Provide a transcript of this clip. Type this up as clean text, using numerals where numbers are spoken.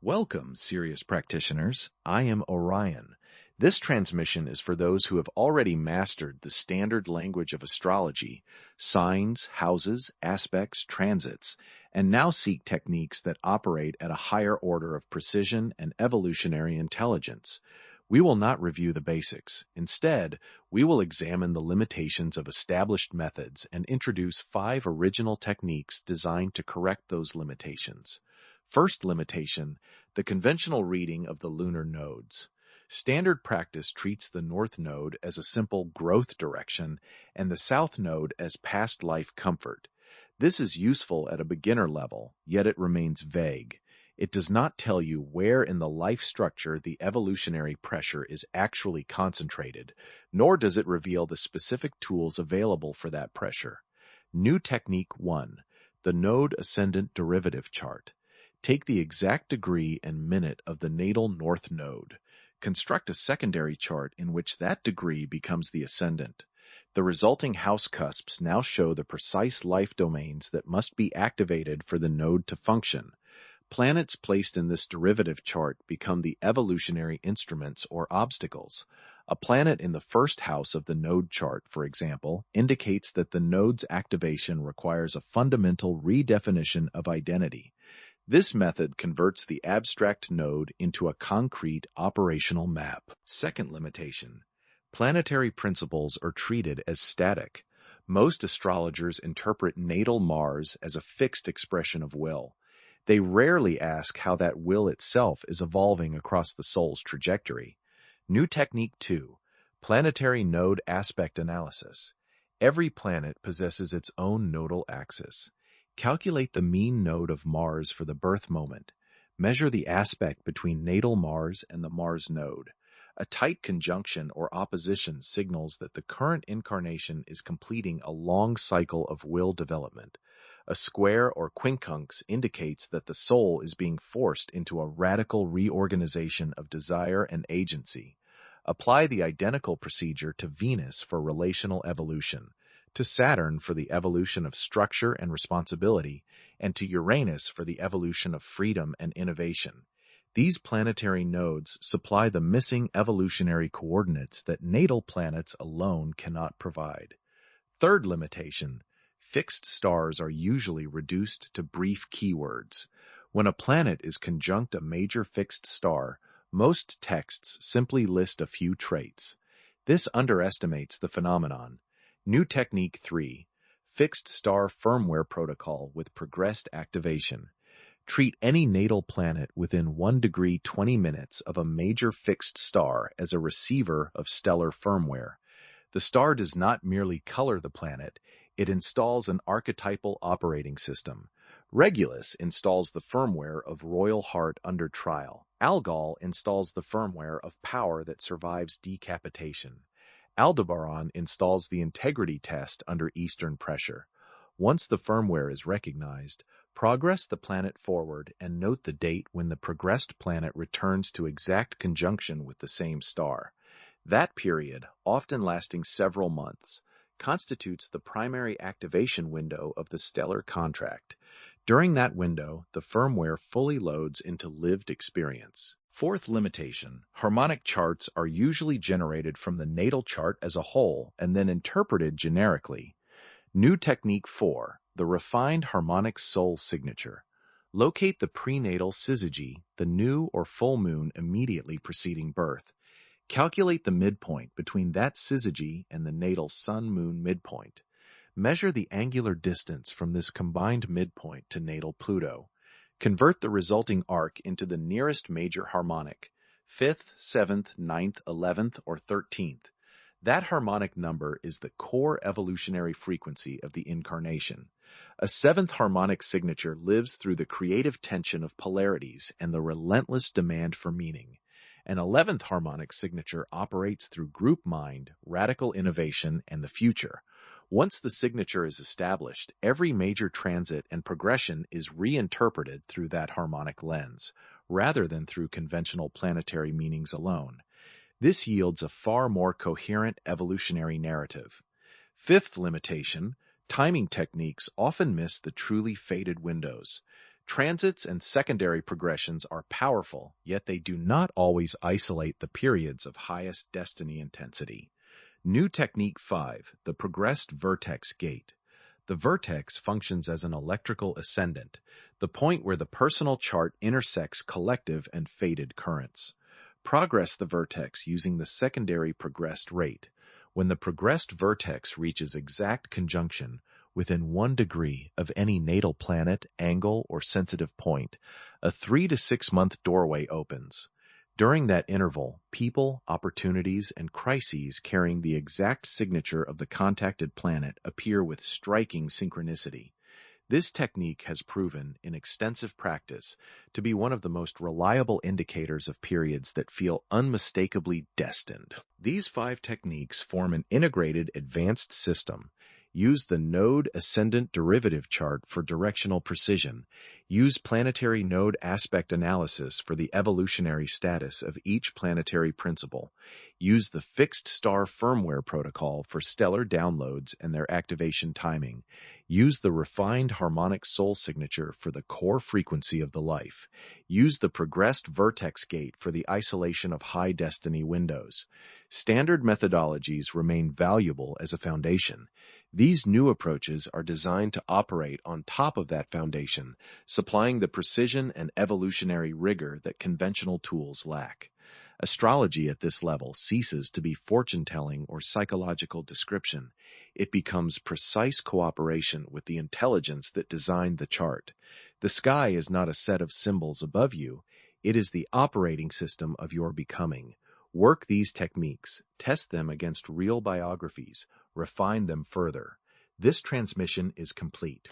Welcome, serious practitioners. I am Orion. This transmission is for those who have already mastered the standard language of astrology, signs, houses, aspects, transits, and now seek techniques that operate at a higher order of precision and evolutionary intelligence. We will not review the basics. Instead, we will examine the limitations of established methods and introduce 5 original techniques designed to correct those limitations. First limitation: the conventional reading of the lunar nodes. Standard practice treats the north node as a simple growth direction and the south node as past life comfort. This is useful at a beginner level, yet it remains vague. It does not tell you where in the life structure the evolutionary pressure is actually concentrated, nor does it reveal the specific tools available for that pressure. New Technique 1: the Node Ascendant Derivative Chart. Take the exact degree and minute of the natal north node. Construct a secondary chart in which that degree becomes the ascendant. The resulting house cusps now show the precise life domains that must be activated for the node to function. Planets placed in this derivative chart become the evolutionary instruments or obstacles. A planet in the first house of the node chart, for example, indicates that the node's activation requires a fundamental redefinition of identity. This method converts the abstract node into a concrete operational map. Second limitation: planetary principles are treated as static. Most astrologers interpret natal Mars as a fixed expression of will. They rarely ask how that will itself is evolving across the soul's trajectory. New Technique 2: planetary node aspect analysis. Every planet possesses its own nodal axis. Calculate the mean node of Mars for the birth moment. Measure the aspect between natal Mars and the Mars node. A tight conjunction or opposition signals that the current incarnation is completing a long cycle of will development. A square or quincunx indicates that the soul is being forced into a radical reorganization of desire and agency. Apply the identical procedure to Venus for relational evolution, to Saturn for the evolution of structure and responsibility, and to Uranus for the evolution of freedom and innovation. These planetary nodes supply the missing evolutionary coordinates that natal planets alone cannot provide. Third limitation: fixed stars are usually reduced to brief keywords. When a planet is conjunct a major fixed star, most texts simply list a few traits. This underestimates the phenomenon. New Technique 3: fixed star firmware protocol with progressed activation. Treat any natal planet within 1 degree 20 minutes of a major fixed star as a receiver of stellar firmware. The star does not merely color the planet, it installs an archetypal operating system. Regulus installs the firmware of Royal Heart under trial. Algol installs the firmware of power that survives decapitation. Aldebaran installs the integrity test under Eastern pressure. Once the firmware is recognized, progress the planet forward and note the date when the progressed planet returns to exact conjunction with the same star. That period, often lasting several months, constitutes the primary activation window of the stellar contract. During that window, the firmware fully loads into lived experience. Fourth limitation: harmonic charts are usually generated from the natal chart as a whole and then interpreted generically. New Technique 4: the refined harmonic soul signature. Locate the prenatal syzygy, the new or full moon immediately preceding birth. Calculate the midpoint between that syzygy and the natal sun-moon midpoint. Measure the angular distance from this combined midpoint to natal Pluto. Convert the resulting arc into the nearest major harmonic, 5th, 7th, 9th, 11th, or 13th. That harmonic number is the core evolutionary frequency of the incarnation. A 7th harmonic signature lives through the creative tension of polarities and the relentless demand for meaning. An 11th harmonic signature operates through group mind, radical innovation, and the future. Once the signature is established, every major transit and progression is reinterpreted through that harmonic lens, rather than through conventional planetary meanings alone. This yields a far more coherent evolutionary narrative. Fifth limitation: timing techniques often miss the truly fated windows. Transits and secondary progressions are powerful, yet they do not always isolate the periods of highest destiny intensity. New Technique 5, the Progressed Vertex Gate. The vertex functions as an electrical ascendant, the point where the personal chart intersects collective and fated currents. Progress the vertex using the secondary progressed rate. When the progressed vertex reaches exact conjunction within 1 degree of any natal planet, angle, or sensitive point, a 3 to 6 month doorway opens. During that interval, people, opportunities, and crises carrying the exact signature of the contacted planet appear with striking synchronicity. This technique has proven, in extensive practice, to be one of the most reliable indicators of periods that feel unmistakably destined. These 5 techniques form an integrated advanced system. Use the node ascendant derivative chart for directional precision. Use planetary node aspect analysis for the evolutionary status of each planetary principle. Use the fixed star firmware protocol for stellar downloads and their activation timing. Use the refined harmonic soul signature for the core frequency of the life. Use the progressed vertex gate for the isolation of high destiny windows. Standard methodologies remain valuable as a foundation. These new approaches are designed to operate on top of that foundation, supplying the precision and evolutionary rigor that conventional tools lack. Astrology at this level ceases to be fortune-telling or psychological description. It becomes precise cooperation with the intelligence that designed the chart. The sky is not a set of symbols above you. It is the operating system of your becoming. Work these techniques, test them against real biographies, refine them further. This transmission is complete.